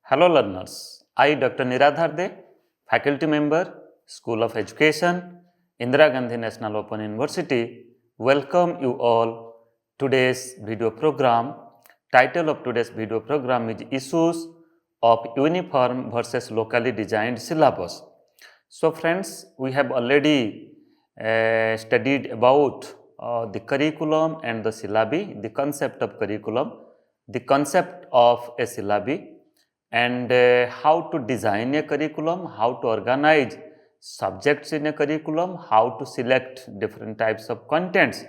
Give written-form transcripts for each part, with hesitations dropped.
Hello learners, I Dr. Niradhar, faculty member, School of Education, Indira Gandhi National Open University, welcome you all today's video program. Title of today's video program is Issues of Uniform versus Locally Designed Syllabus. So friends, we have already studied about the curriculum and the syllabi, the concept of curriculum, the concept of a syllabi, and how to design a curriculum, how to organize subjects in a curriculum, how to select different types of contents,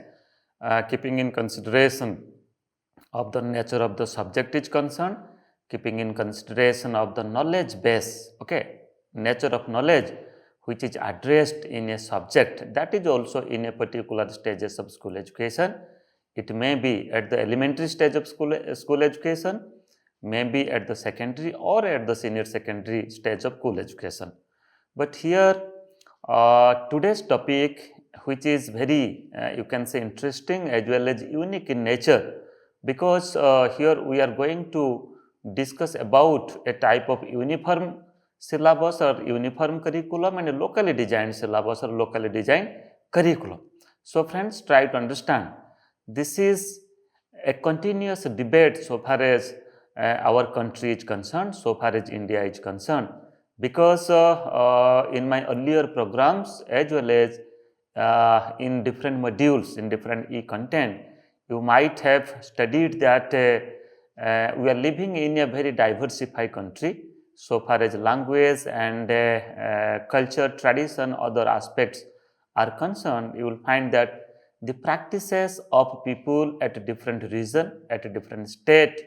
keeping in consideration of the nature of the subject is concerned, keeping in consideration of the knowledge base, nature of knowledge which is addressed in a subject, that is also in a particular stages of school education. It may be at the elementary stage of school education, may be at the secondary or at the senior secondary stage of school education. But here today's topic, which is very you can say interesting as well as unique in nature, because here we are going to discuss about a type of uniform syllabus or uniform curriculum and a locally designed syllabus or locally designed curriculum. So friends, try to understand, this is a continuous debate so far as our country is concerned, so far as India is concerned, because in my earlier programs as well as in different modules, in different e-content, you might have studied that we are living in a very diversified country so far as language and culture, tradition, other aspects are concerned. You will find that the practices of people at a different region, at a different state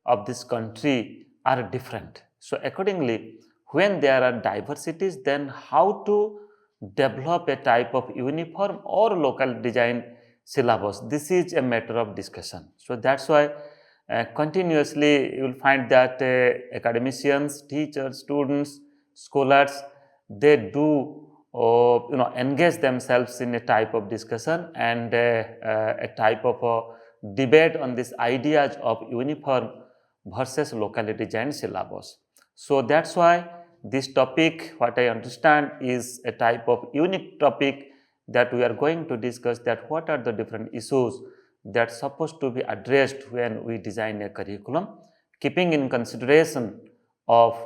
of this country are different. So accordingly, when there are diversities, then how to develop a type of uniform or local design syllabus, this is a matter of discussion. So that's why continuously you will find that academicians, teachers, students, scholars, they do engage themselves in a type of discussion and a type of debate on these ideas of uniform versus locally designed syllabus. So that's why this topic, what I understand, is a type of unique topic that we are going to discuss, that what are the different issues that are supposed to be addressed when we design a curriculum, keeping in consideration of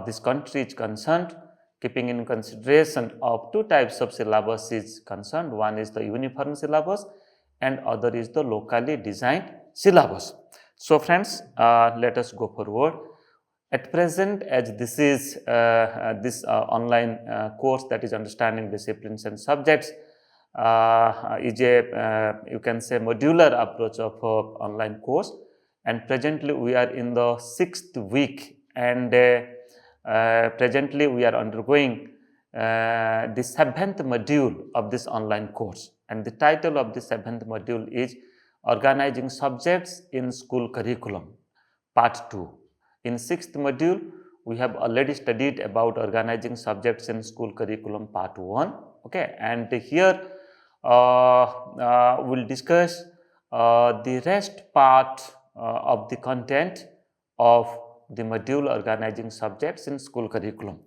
this country is concerned, keeping in consideration of two types of syllabus is concerned. One is the uniform syllabus and other is the locally designed syllabus. So friends, let us go forward. At present, as this is this online course, that is understanding disciplines and subjects, is a you can say modular approach of online course, and presently we are in the 6th week, and presently we are undergoing the 7th module of this online course, and the title of the 7th module is Organizing Subjects in School Curriculum, Part 2. In 6th module, we have already studied about organizing subjects in school curriculum part 1, and here we'll discuss the rest part of the content of the module organizing subjects in school curriculum.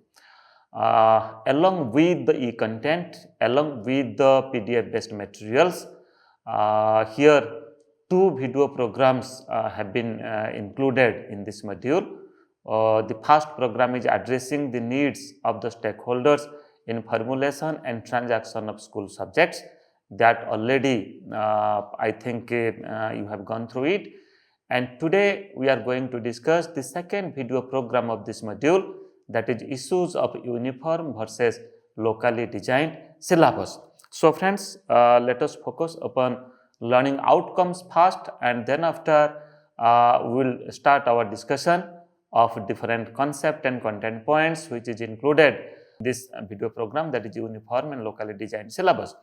Along with the e-content, along with the PDF based materials, here 2 video programs have been included in this module. The first program is addressing the needs of the stakeholders in formulation and transaction of school subjects, that already I think you have gone through it. And today we are going to discuss the second video program of this module, that is Issues of Uniform versus Locally Designed Syllabus. So friends, let us focus upon learning outcomes first, and then after we will start our discussion of different concept and content points which is included in this video program, that is uniform and locally designed syllabus.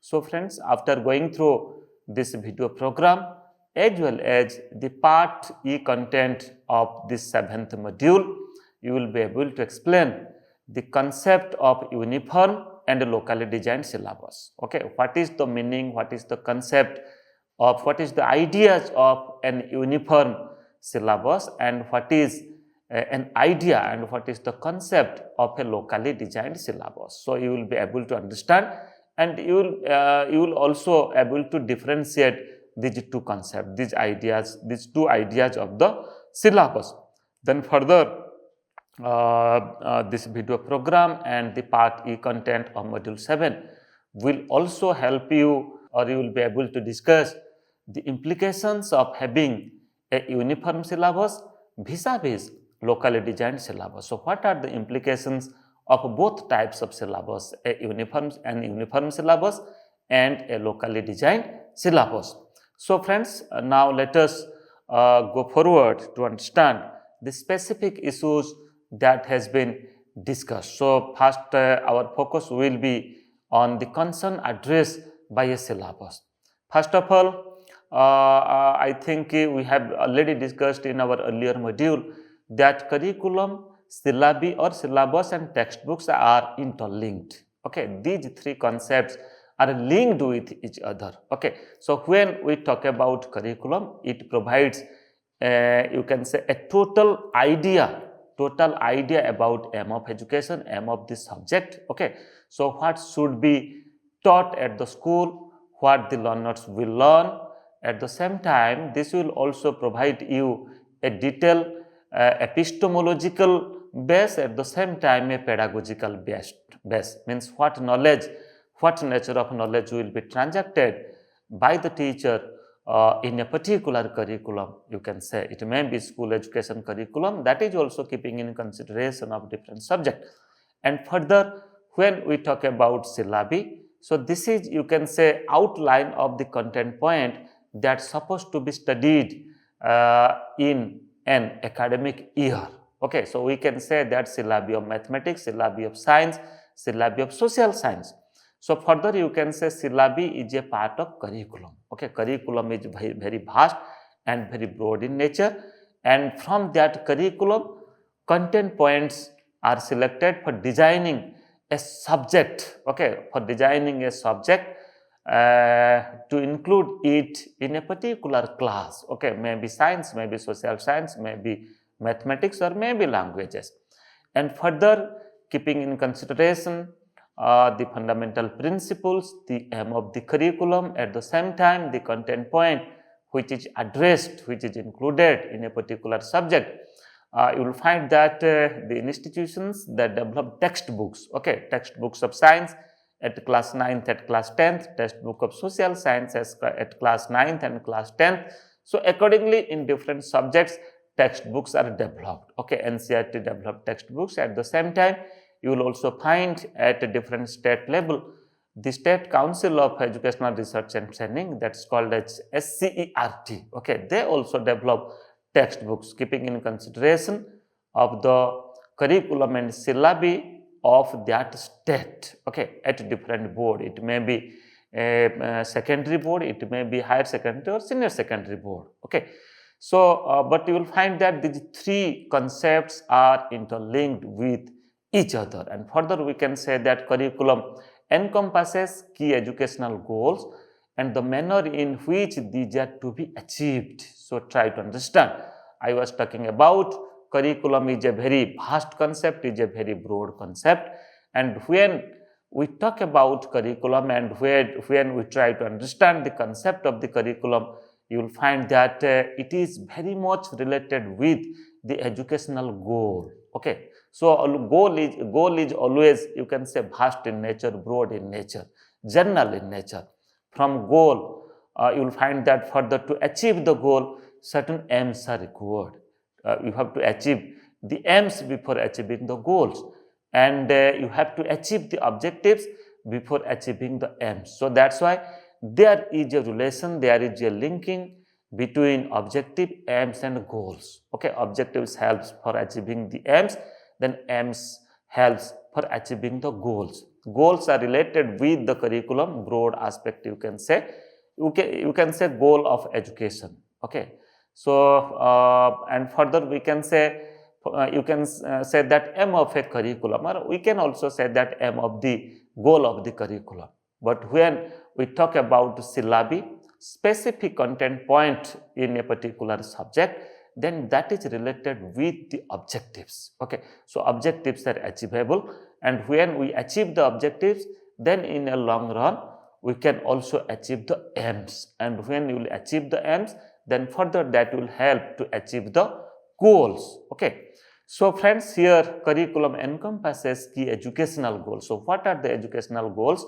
So friends, after going through this video program as well as the part E content of this 7th module, you will be able to explain the concept of uniform and locally designed syllabus. What is the meaning, what is the concept of, what is the ideas of an uniform syllabus, and what is an idea and what is the concept of a locally designed syllabus. So you will be able to understand, and you will also able to differentiate these two concepts, these two ideas of the syllabus. Then further, this video program and the part E content of module 7 will also help you, or you will be able to discuss the implications of having a uniform syllabus vis-a-vis locally designed syllabus. So what are the implications of both types of syllabus, an uniform syllabus and a locally designed syllabus? So friends, now let us go forward to understand the specific issues that has been discussed. So first, our focus will be on the concern addressed by a syllabus. First of all, I think we have already discussed in our earlier module that curriculum, syllabi or syllabus and textbooks are interlinked. Okay, these three concepts are linked with each other. Okay, so when we talk about curriculum, it provides you can say a total idea about aim of education, aim of this subject. Okay, so what should be taught at the school, what the learners will learn. At the same time, this will also provide you a detailed epistemological base, at the same time a pedagogical base, means what nature of knowledge will be transacted by the teacher in a particular curriculum. You can say it may be school education curriculum, that is also keeping in consideration of different subject. And further, when we talk about syllabi, so this is, you can say, outline of the content point that's supposed to be studied in an academic year. Okay, so we can say that syllabi of mathematics, syllabi of science, syllabi of social science. So further, you can say syllabi is a part of curriculum. Okay, curriculum is very, very vast and very broad in nature, and from that curriculum, content points are selected for designing a subject. Okay, for designing a subject to include it in a particular class. Okay, maybe science, maybe social science, maybe mathematics, or maybe languages. And further, keeping in consideration the fundamental principles, the aim of the curriculum, at the same time the content point which is addressed, which is included in a particular subject. You will find that the institutions that develop textbooks, okay, textbooks of science at class 9th, at class 10th, textbook of social sciences at class 9th and class 10th. So accordingly, in different subjects, textbooks are developed. Okay, NCERT developed textbooks. At the same time, you will also find at a different state level, the State Council of Educational Research and Training, that's called as SCERT. Okay, they also develop textbooks keeping in consideration of the curriculum and syllabi of that state. Okay, at different board, it may be a secondary board, it may be higher secondary or senior secondary board. Okay, so but you will find that these three concepts are interlinked with each other. And further, we can say that curriculum encompasses key educational goals and the manner in which these are to be achieved. So try to understand. I was talking about curriculum is a very vast concept, is a very broad concept, and when we talk about curriculum and when we try to understand the concept of the curriculum, you will find that it is very much related with the educational goal. Okay, so goal is always, you can say, vast in nature, broad in nature, general in nature. From goal, you will find that further to achieve the goal, certain aims are required. You have to achieve the aims before achieving the goals, and you have to achieve the objectives before achieving the aims. So that's why there is a relation, there is a linking between objective, aims and goals. Okay, objectives helps for achieving the aims, then aims helps for achieving the goals. Goals are related with the curriculum, broad aspect, you can say. You can say goal of education. Okay, so and further we can say you can say that aim of a curriculum, or we can also say that aim of the goal of the curriculum. But when we talk about syllabi, specific content point in a particular subject, then that is related with the objectives. Okay, so objectives are achievable, and when we achieve the objectives, then in a long run we can also achieve the aims, and when you will achieve the aims, then further that will help to achieve the goals. Okay, so friends, here curriculum encompasses key educational goals. So what are the educational goals?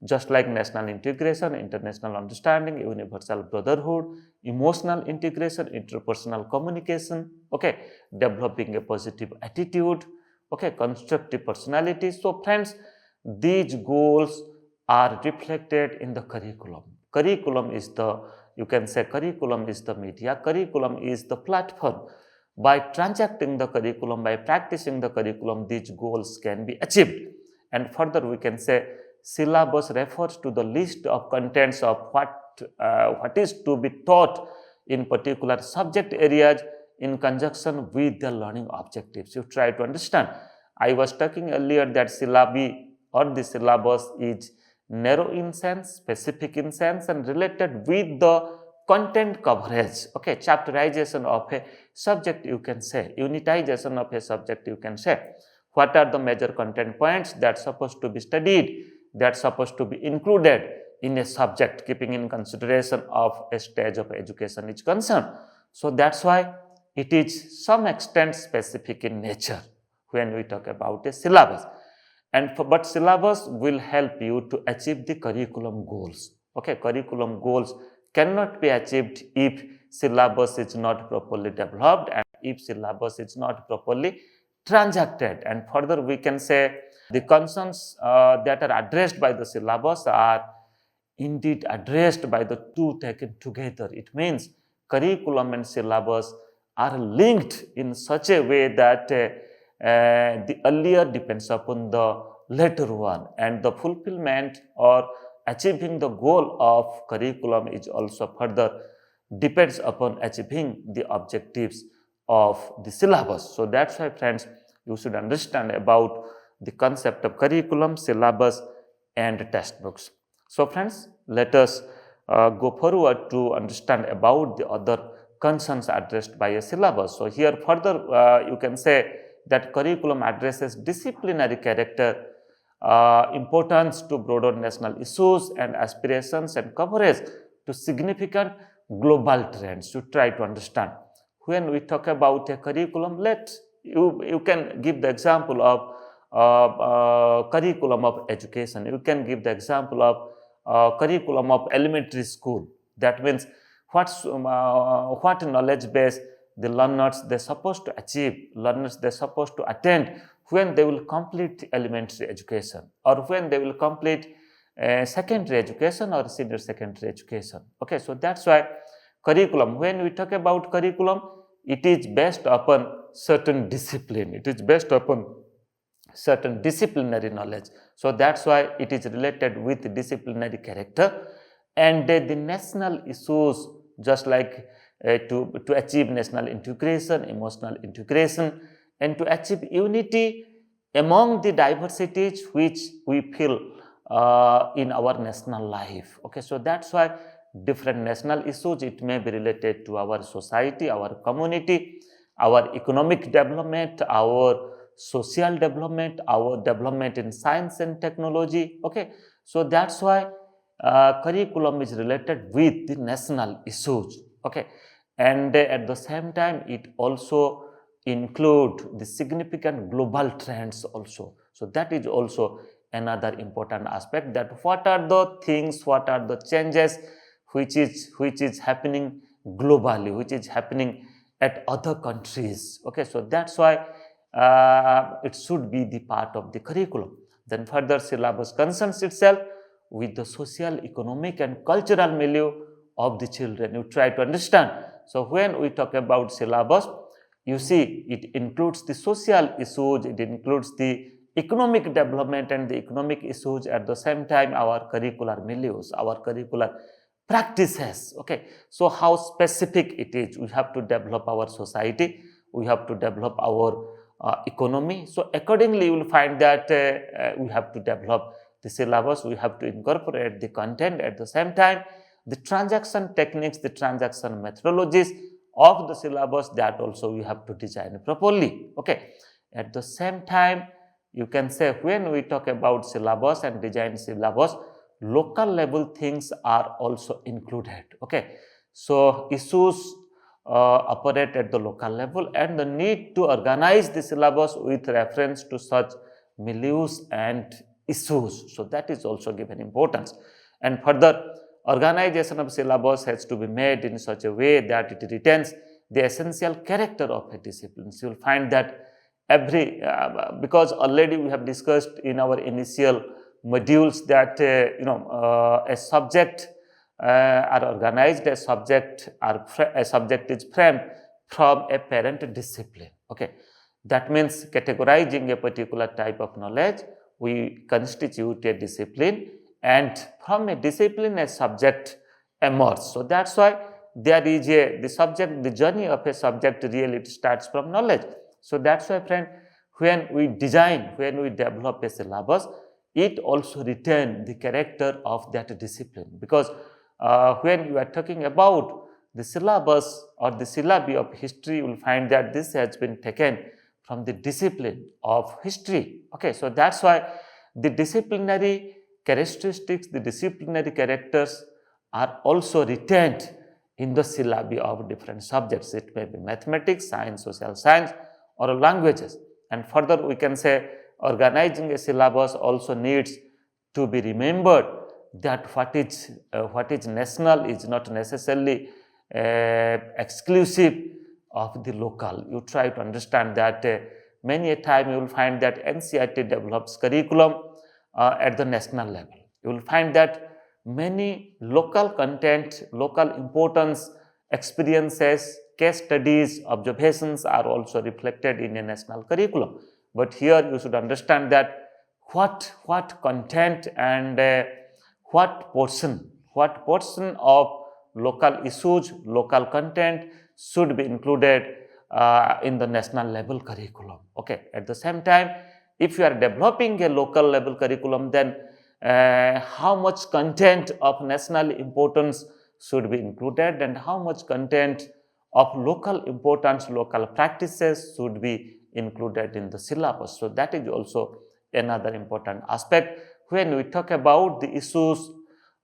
Just like national integration, international understanding, universal brotherhood, emotional integration, interpersonal communication, okay, developing a positive attitude, okay, constructive personality. So friends, these goals are reflected in the curriculum. Curriculum is the, you can say curriculum is the media, curriculum is the platform. By transacting the curriculum, by practicing the curriculum, these goals can be achieved. And further we can say syllabus refers to the list of contents of what is to be taught in particular subject areas in conjunction with the learning objectives. You try to understand. I was talking earlier that syllabi or the syllabus is narrow in sense, specific in sense, and related with the content coverage. Okay, chapterization of a subject, you can say unitization of a subject, you can say what are the major content points that are supposed to be studied, that are supposed to be included in a subject, keeping in consideration of a stage of education is concerned. So that's why it is some extent specific in nature when we talk about a syllabus. And but syllabus will help you to achieve the curriculum goals. Okay, curriculum goals cannot be achieved if syllabus is not properly developed and if syllabus is not properly transacted. And further we can say the concerns that are addressed by the syllabus are indeed addressed by the two taken together. It means curriculum and syllabus are linked in such a way that the earlier depends upon the later one, and the fulfillment or achieving the goal of curriculum is also further depends upon achieving the objectives of the syllabus. So that's why friends, you should understand about the concept of curriculum, syllabus and textbooks. So friends, let us go forward to understand about the other concerns addressed by a syllabus. So here further you can say that curriculum addresses disciplinary character, importance to broader national issues and aspirations, and coverage to significant global trends. You try to understand. When we talk about a curriculum, you can give the example of curriculum of education. You can give the example of curriculum of elementary school. That means what knowledge base the learners they supposed to achieve, learners they supposed to attend when they will complete elementary education, or when they will complete secondary education or senior secondary education. Okay, so that's why curriculum, when we talk about curriculum, it is based upon certain discipline, it is based upon certain disciplinary knowledge. So that's why it is related with disciplinary character, and the national issues, just like to achieve national integration, emotional integration, and to achieve unity among the diversities which we feel in our national life. Okay, so that's why different national issues, it may be related to our society, our community, our economic development, our social development, our development in science and technology. Okay, so that's why curriculum is related with the national issues. Okay, and at the same time it also include the significant global trends also. So that is also another important aspect, that what are the things, what are the changes which is happening globally, which is happening at other countries. Okay, so that's why it should be the part of the curriculum. Then further, syllabus concerns itself with the social, economic and cultural milieu of the children. You try to understand. So when we talk about syllabus, you see it includes the social issues, it includes the economic development and the economic issues, at the same time our curricular milieus, our curricular practices. Okay, so how specific it is, we have to develop our society, we have to develop our economy. So accordingly you will find that we have to develop the syllabus, we have to incorporate the content, at the same time the transaction techniques, the transaction methodologies, of the syllabus, that also you have to design properly. Okay. At the same time, you can say when we talk about syllabus and design syllabus, local level things are also included. Okay. So issues operate at the local level, and the need to organize the syllabus with reference to such milieus and issues. So that is also given importance. And further, organization of syllabus has to be made in such a way that it retains the essential character of a discipline. So you will find that because already we have discussed in our initial modules that a subject are organized, a subject is framed from a parent discipline. Okay, that means categorizing a particular type of knowledge, we constitute a discipline, and from a discipline a subject emerges. So that's why there is the journey of a subject really it starts from knowledge. So that's why, friend, when we develop a syllabus, it also retains the character of that discipline, because when you are talking about the syllabus or the syllabi of history, you will find that this has been taken from the discipline of history. Okay, so that's why the disciplinary characteristics, the disciplinary characters are also retained in the syllabi of different subjects. It may be mathematics, science, social science, or languages. And further, we can say organizing a syllabus also needs to be remembered that what is national is not necessarily exclusive of the local. You try to understand that many a time you will find that NCERT develops curriculum at the national level. You will find that many local content, local importance, experiences, case studies, observations are also reflected in a national curriculum. But here you should understand that what content and what portion of local issues, local content should be included in the national level curriculum. Okay. At the same time, if you are developing a local level curriculum, then how much content of national importance should be included, and how much content of local importance, local practices should be included in the syllabus. So that is also another important aspect when we talk about the issues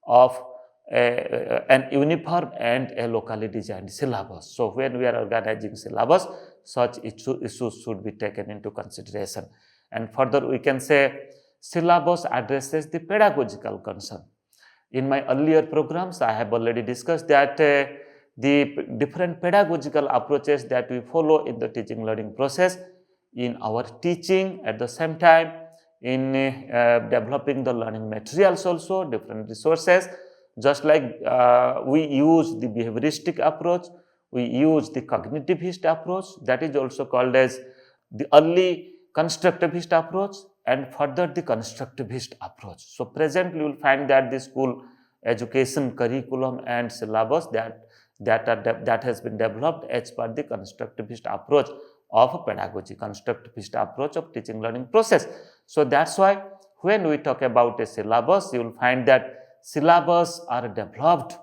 of an uniform and a locally designed syllabus. So when we are organizing syllabus, such issues should be taken into consideration. And further, we can say syllabus addresses the pedagogical concern. In my earlier programs, I have already discussed that the different pedagogical approaches that we follow in the teaching learning process, in our teaching, at the same time in developing the learning materials also, different resources, just like we use the behavioristic approach, we use the cognitivist approach, that is also called as the early constructivist approach, and further the constructivist approach. So presently you will find that the school education curriculum and syllabus that has been developed as per the constructivist approach of pedagogy, constructivist approach of teaching learning process. So that's why when we talk about a syllabus, you will find that syllabus are developed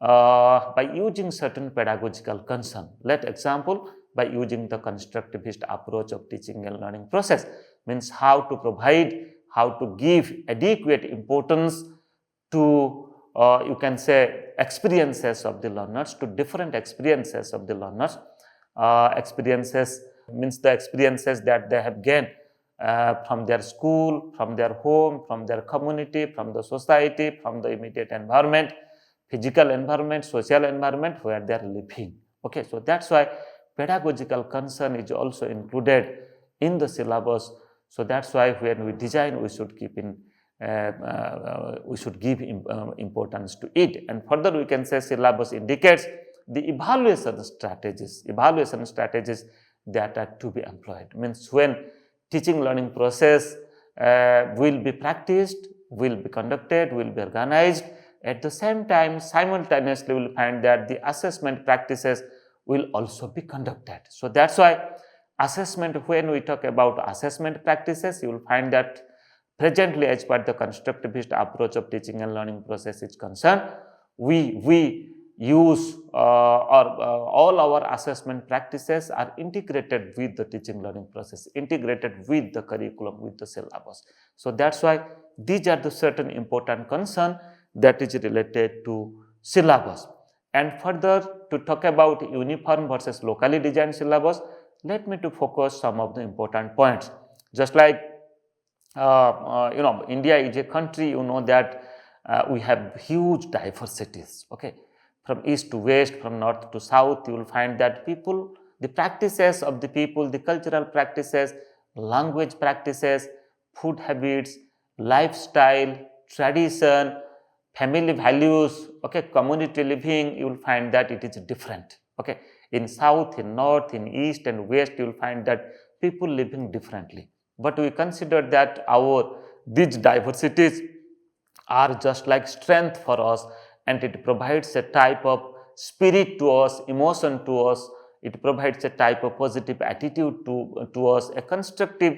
by using certain pedagogical concern. Let example, by using the constructivist approach of teaching and learning process, means how to provide, how to give adequate importance to you can say experiences of the learners, to different experiences of the learners. Experiences means the experiences that they have gained from their school, from their home, from their community, from the society, from the immediate environment, physical environment, social environment where they are living. Okay, so that's why pedagogical concern is also included in the syllabus. So that's why when we design, we should keep in we should give importance to it. And further, we can say syllabus indicates the evaluation strategies that are to be employed. Means when teaching learning process will be practiced, will be conducted, will be organized, at the same time simultaneously we will find that the assessment practices will also be conducted. So that's why assessment, when we talk about assessment practices, you will find that presently, as per the constructivist approach of teaching and learning process is concerned, we use all our assessment practices are integrated with the teaching learning process, integrated with the curriculum, with the syllabus. So that's why these are the certain important concern that is related to syllabus. And further, to talk about uniform versus locally designed syllabus, let me to focus some of the important points. Just like India is a country, that we have huge diversities. Okay, from east to west, from north to south, you will find that the practices of the people, the cultural practices, language practices, food habits, lifestyle, tradition, family values, okay, community living, you will find that it is different. Okay, in south, in north, in east and west, you will find that people living differently. But we consider that these diversities are just like strength for us, and it provides a type of spirit to us, emotion to us. It provides a type of positive attitude to us, a constructive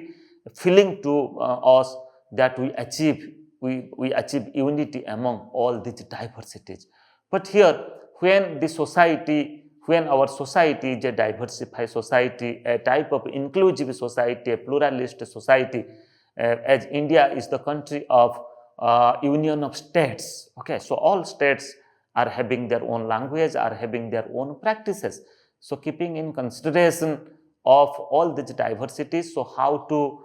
feeling to us, that we achieve unity among all these diversities. But here, when our society is a diversified society, a type of inclusive society, a pluralist society, as India is the country of union of states. Okay, so all states are having their own language, are having their own practices. So keeping in consideration of all these diversities, so how to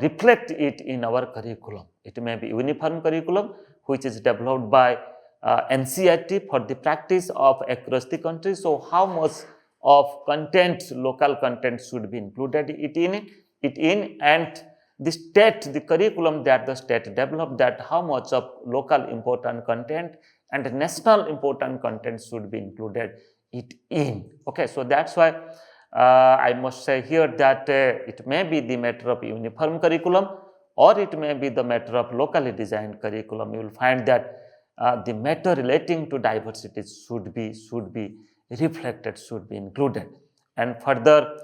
reflect it in our curriculum? It may be uniform curriculum, which is developed by NCERT for the practice of across the country. So how much of content, local content, should be included in, and the curriculum that the state developed, that how much of local important content and national important content should be included it in. Okay, so that's why I must say here that it may be the matter of uniform curriculum, or it may be the matter of locally designed curriculum. You will find that the matter relating to diversity should be reflected, should be included. And further,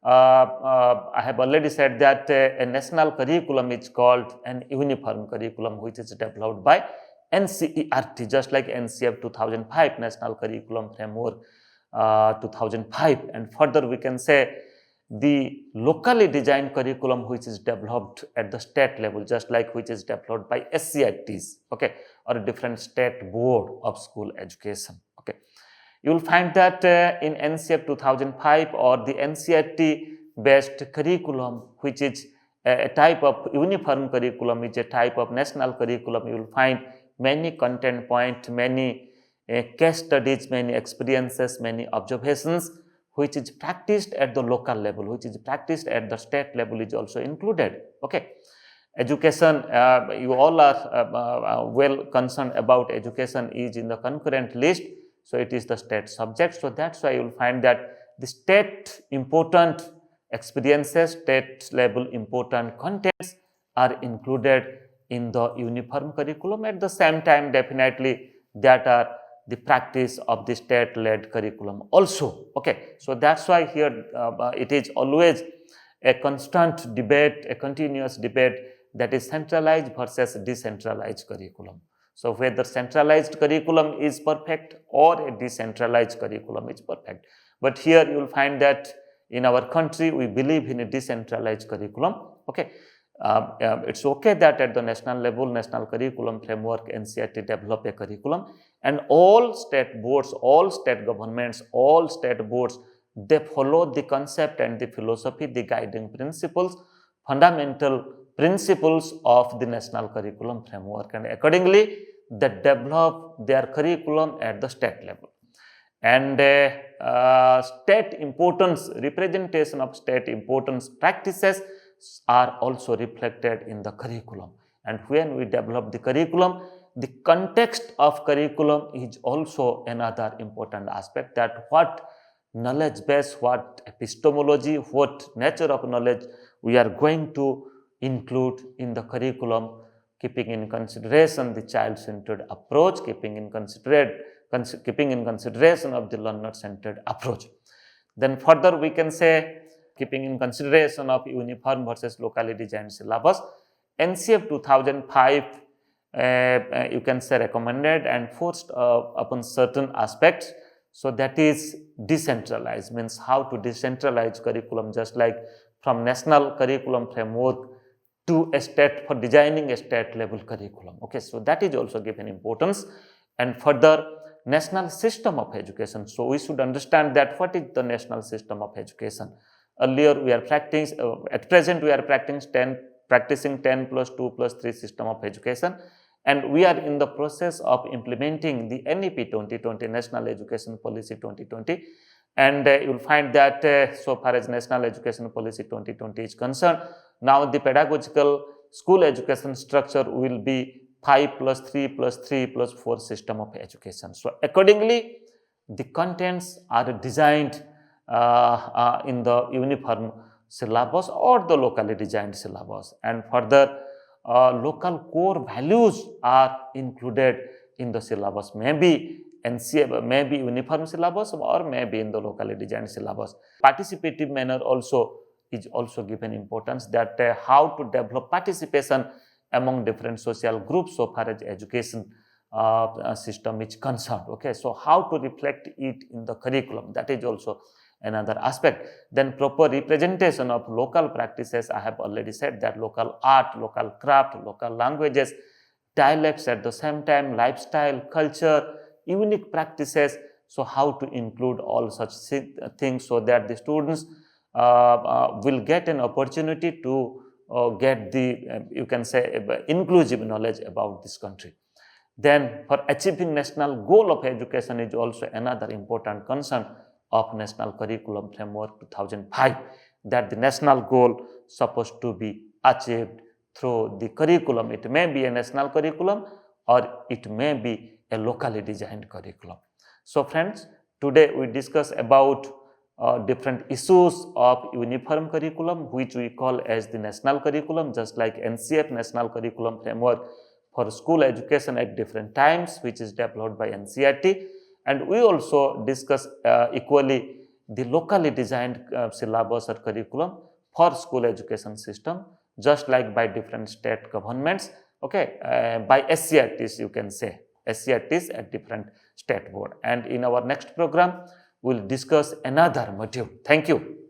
I have already said that a national curriculum is called an uniform curriculum, which is developed by NCERT, just like NCF 2005, National Curriculum Framework 2005. And further, we can say the locally designed curriculum, which is developed at the state level, just like which is developed by SCITs, okay, or a different state board of school education. Okay, you will find that in NCF 2005 or the NCERT based curriculum, which is a type of uniform curriculum, is a type of national curriculum. You will find many content points, many case studies, many experiences, many observations, which is practiced at the local level, which is practiced at the state level, is also included. Okay, education, you all are well concerned about education is in the concurrent list. So it is the state subject. So that's why you will find that the state important experiences, state level important contents are included in the uniform curriculum. At the same time, definitely that are the practice of the state led curriculum also. Okay, so that's why here it is always a constant debate, a continuous debate, that is centralized versus decentralized curriculum. So whether centralized curriculum is perfect or a decentralized curriculum is perfect. But here you will find that in our country we believe in a decentralized curriculum. Okay, it's okay that at the national level, national curriculum framework, NCERT develop a curriculum, and all state boards, all state governments, all state boards, they follow the concept and the philosophy, the guiding principles, fundamental principles of the national curriculum framework, and accordingly they develop their curriculum at the state level. And state importance, representation of state importance practices are also reflected in the curriculum. And when we develop the curriculum, the context of curriculum is also another important aspect, that what knowledge base, what epistemology, what nature of knowledge we are going to include in the curriculum, keeping in consideration the child-centered approach, keeping in consideration of the learner-centered approach. Then further we can say, keeping in consideration of uniform versus locally designed syllabus, NCF 2005 you can say recommended and forced upon certain aspects. So that is decentralized, means how to decentralize curriculum, just like from national curriculum framework to a state, for designing a state level curriculum. Okay, so that is also given importance. And further, national system of education. So we should understand that what is the national system of education. Earlier we are practicing, at present we are practicing 10 plus 2 plus 3 system of education, and we are in the process of implementing the NEP 2020, National Education Policy 2020. And you will find that so far as National Education Policy 2020 is concerned, now the pedagogical school education structure will be 5 plus 3 plus 3 plus 4 system of education. So accordingly, the contents are designed in the uniform syllabus or the locally designed syllabus, and further local core values are included in the syllabus, maybe NCERT, maybe uniform syllabus, or maybe in the locally designed syllabus. Participative manner also is also given importance, that how to develop participation among different social groups so far as education system is concerned. Okay, so how to reflect it in the curriculum, that is also another aspect. Then proper representation of local practices. I have already said that local art, local craft, local languages, dialects, at the same time lifestyle, culture, unique practices. So how to include all such things so that the students will get an opportunity to get the you can say inclusive knowledge about this country. Then for achieving national goal of education is also another important concern of National Curriculum Framework 2005, that the national goal supposed to be achieved through the curriculum. It may be a national curriculum or it may be a locally designed curriculum. So friends, today we discuss about different issues of uniform curriculum, which we call as the national curriculum, just like NCERT, National Curriculum Framework for School Education at different times, which is developed by NCERT. And we also discuss equally the locally designed syllabus or curriculum for school education system, just like by different state governments, okay, by SCERTs, you can say, SCERTs at different state board. And in our next program, we will discuss another module. Thank you.